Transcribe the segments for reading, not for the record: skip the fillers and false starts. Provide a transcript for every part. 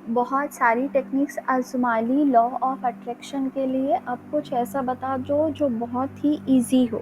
बहुत सारी टेक्निक्स आज़मा ली लॉ ऑफ अट्रैक्शन के लिए। अब कुछ ऐसा बता दो जो बहुत ही ईज़ी हो,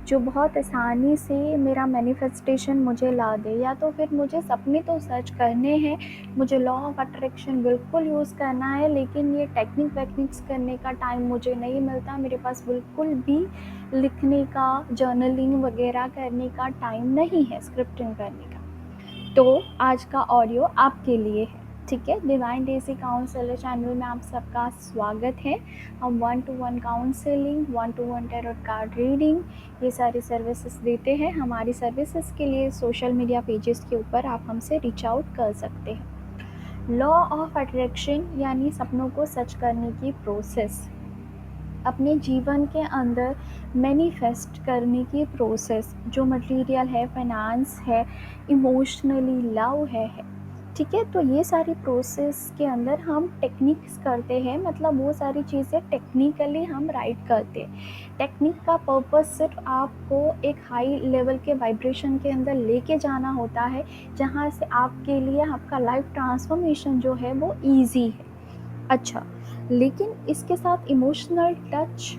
जो बहुत आसानी से मेरा मैनिफेस्टेशन मुझे ला दे। या तो फिर मुझे सपने तो सर्च करने हैं, मुझे लॉ ऑफ अट्रैक्शन बिल्कुल यूज़ करना है, लेकिन ये टेक्निक्स करने का टाइम मुझे नहीं मिलता। मेरे पास बिल्कुल भी लिखने का, जर्नलिंग वगैरह करने का टाइम नहीं है, स्क्रिप्टिंग करने का। तो आज का ऑडियो आपके लिए है, ठीक है। डिवाइन डेज़ी काउंसलर चैनल में आप सबका स्वागत है। हम 1-to-1 counselling, 1-to-1 tarot card reading, ये सारी सर्विसेज देते हैं। हमारी सर्विसेज के लिए सोशल मीडिया पेजेस के ऊपर आप हमसे रीच आउट कर सकते हैं। लॉ ऑफ अट्रैक्शन यानी सपनों को सच करने की प्रोसेस, अपने जीवन के अंदर मैनिफेस्ट करने की प्रोसेस, जो मटेरियल है, फाइनेंस है, इमोशनली लव है, ठीक है। तो ये सारी प्रोसेस के अंदर हम टेक्निक्स करते हैं, मतलब वो सारी चीज़ें टेक्निकली हम राइट करते हैं। टेक्निक का पर्पस सिर्फ आपको एक हाई लेवल के वाइब्रेशन के अंदर लेके जाना होता है, जहाँ से आपके लिए आपका लाइफ ट्रांसफॉर्मेशन जो है वो ईजी है। अच्छा, लेकिन इसके साथ इमोशनल टच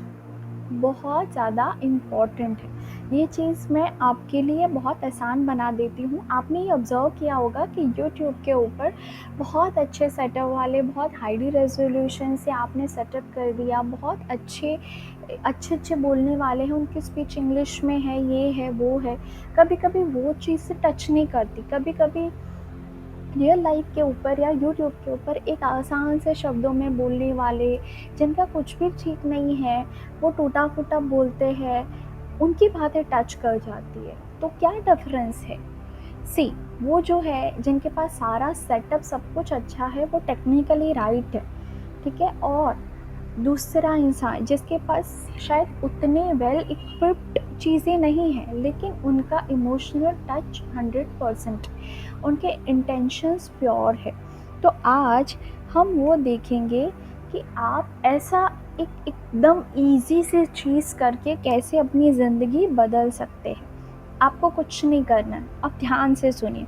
बहुत ज़्यादा इम्पॉर्टेंट है। ये चीज़ मैं आपके लिए बहुत आसान बना देती हूँ। आपने ये ऑब्ज़र्व किया होगा कि यूट्यूब के ऊपर बहुत अच्छे सेटअप वाले, बहुत हाई रेजोल्यूशन से आपने सेटअप कर दिया, बहुत अच्छे अच्छे बोलने वाले हैं, उनकी स्पीच इंग्लिश में है, ये है, वो है। कभी कभी वो चीज़ से टच नहीं करती। कभी कभी रियल लाइफ के ऊपर या यूट्यूब के ऊपर एक आसान से शब्दों में बोलने वाले, जिनका कुछ भी ठीक नहीं है, वो टूटा फूटा बोलते हैं, उनकी बातें टच कर जाती है। तो क्या डिफरेंस है? सी, वो जो है जिनके पास सारा सेटअप सब कुछ अच्छा है, वो टेक्निकली राइट है, ठीक है। और दूसरा इंसान जिसके पास शायद उतने वेल इक्विप्ड चीज़ें नहीं हैं, लेकिन उनका इमोशनल टच 100%, उनके इंटेंशंस प्योर है। तो आज हम वो देखेंगे कि आप ऐसा एकदम इजी से चीज़ करके कैसे अपनी ज़िंदगी बदल सकते हैं। आपको कुछ नहीं करना है, अब ध्यान से सुनिए।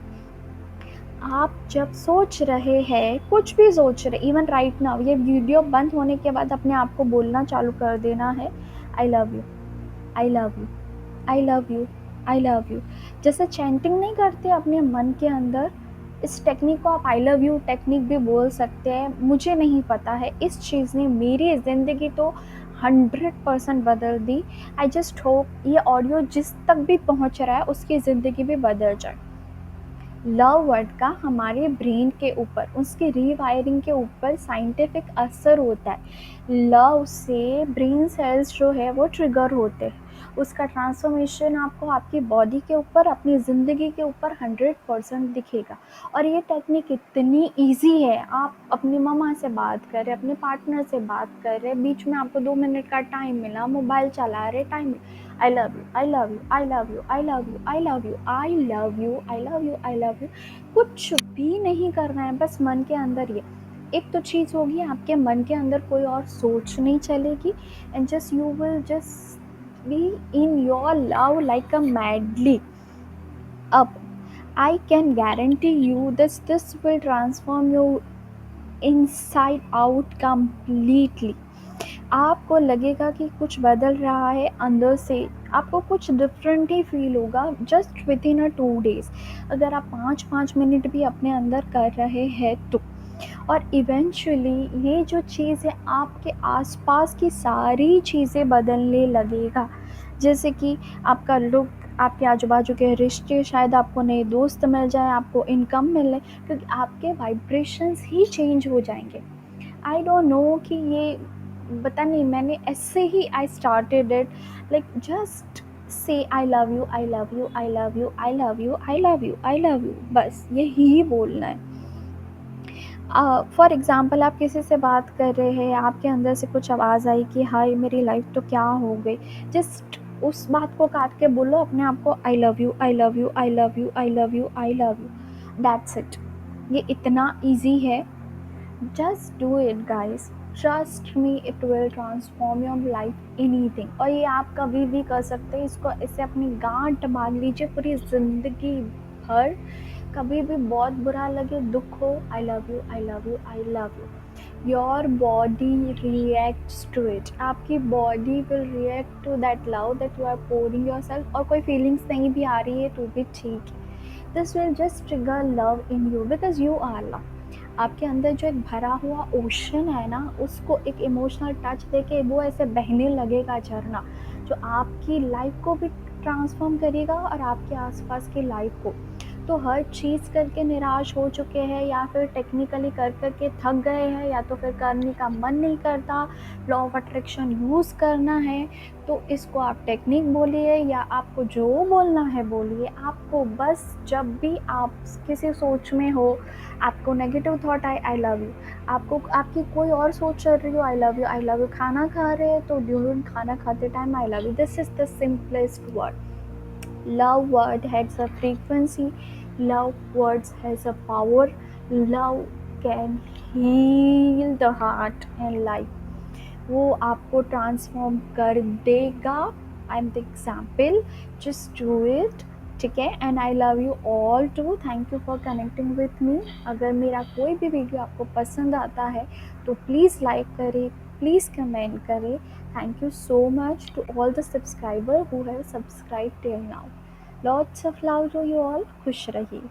आप जब सोच रहे हैं, कुछ भी सोच रहे, इवन राइट नाउ, ये वीडियो बंद होने के बाद अपने आप को बोलना चालू कर देना है, आई love you, I love you, I love you, I love you. जैसे चैंटिंग नहीं करते अपने मन के अंदर, इस टेक्निक को आप आई लव यू टेक्निक भी बोल सकते हैं। मुझे नहीं पता है, इस चीज़ ने मेरी ज़िंदगी तो 100% बदल दी। आई जस्ट होप ये ऑडियो जिस तक भी पहुंच रहा है उसकी ज़िंदगी भी बदल जाए। लव वर्ड का हमारे ब्रेन के ऊपर, उसकी रीवायरिंग के ऊपर साइंटिफिक असर होता है। लव से ब्रेन सेल्स जो है वो ट्रिगर होते हैं, उसका ट्रांसफॉर्मेशन आपको आपकी बॉडी के ऊपर, अपनी ज़िंदगी के ऊपर 100% दिखेगा। और ये टेक्निक इतनी इजी है। आप अपनी मम्मा से बात कर रहे, अपने पार्टनर से बात कर रहे, बीच में आपको 2 मिनट का टाइम मिला, मोबाइल चला रहे, time, I love you, I love you, I love you, I love you, I love you, I love you, I love you, I love you. कुछ भी नहीं करना है, बस मन के अंदर ये एक तो चीज़ होगी, आपके मन के अंदर कोई और सोच नहीं चलेगी। And just you will just be in your love like a madly. अब I can guarantee you this will transform you inside out completely. आपको लगेगा कि कुछ बदल रहा है अंदर से, आपको कुछ डिफरेंट ही फील होगा just with in a 2 days, अगर आप 5-5 मिनट भी अपने अंदर कर रहे हैं तो। और इवेंचुअली ये जो चीज़ है आपके आसपास की सारी चीज़ें बदलने लगेगा। जैसे कि आपका लुक, आपके आजू बाजू के रिश्ते, शायद आपको नए दोस्त मिल जाए, आपको इनकम मिले, क्योंकि आपके वाइब्रेशंस ही चेंज हो जाएंगे। आई डोंट नो कि ये, पता नहीं, मैंने ऐसे ही I started it, like just say I love you, I love you, I love you, I love you, I love you, I love you, बस यही बोलना है। फॉर एग्ज़ाम्पल, आप किसी से बात कर रहे हैं, आपके अंदर से कुछ आवाज़ आई कि हाय मेरी लाइफ तो क्या हो गई, जस्ट उस बात को काट के बोलो अपने आप को, आई love you, I love you, I love you, I love you, I love you, that's it. ये इतना ईजी है। Just do it guys, trust me, it will transform your life anything। और ये आप कभी भी कर सकते हैं, इसको इसे अपनी गांठ बांध लीजिए पूरी ज़िंदगी भर कभी भी बहुत बुरा लगे, दुख हो, I love you, I love you, I love you, your body reacts to it. आपकी body will react to that love that you are pouring yourself. और कोई फीलिंग्स नहीं भी आ रही है तो भी ठीक है, this will just trigger love in you because you are love. आपके अंदर जो एक भरा हुआ ओशन है ना, उसको एक इमोशनल टच देके वो ऐसे बहने लगेगा झरना, जो आपकी लाइफ को भी ट्रांसफॉर्म करेगा और आपके आसपास की लाइफ को। तो हर चीज़ करके निराश हो चुके हैं, या फिर टेक्निकली कर करके थक गए हैं, या तो फिर करने का मन नहीं करता, लॉ ऑफ अट्रैक्शन यूज़ करना है, तो इसको आप टेक्निक बोलिए या आपको जो बोलना है बोलिए। आपको बस जब भी आप किसी सोच में हो, आपको नेगेटिव थॉट आए, आई लव यू, आपको आपकी कोई और सोच चल रही हो, I love you, I love you, खाना खा रहे हैं तो ड्यूरिंग खाना खाते time I love you, this is the simplest word. Love word has a frequency, love words has a power, love can heal the heart and life। वो आपको transform कर देगा। I am the example, just do it, ठीक है। And I love you all too, thank you for connecting with me. अगर मेरा कोई भी वीडियो आपको पसंद आता है तो प्लीज़ लाइक करें, प्लीज़ कमेंट करें। Thank you so much to all the subscriber who have subscribe till now. Lots of love to you all, खुश रहिए।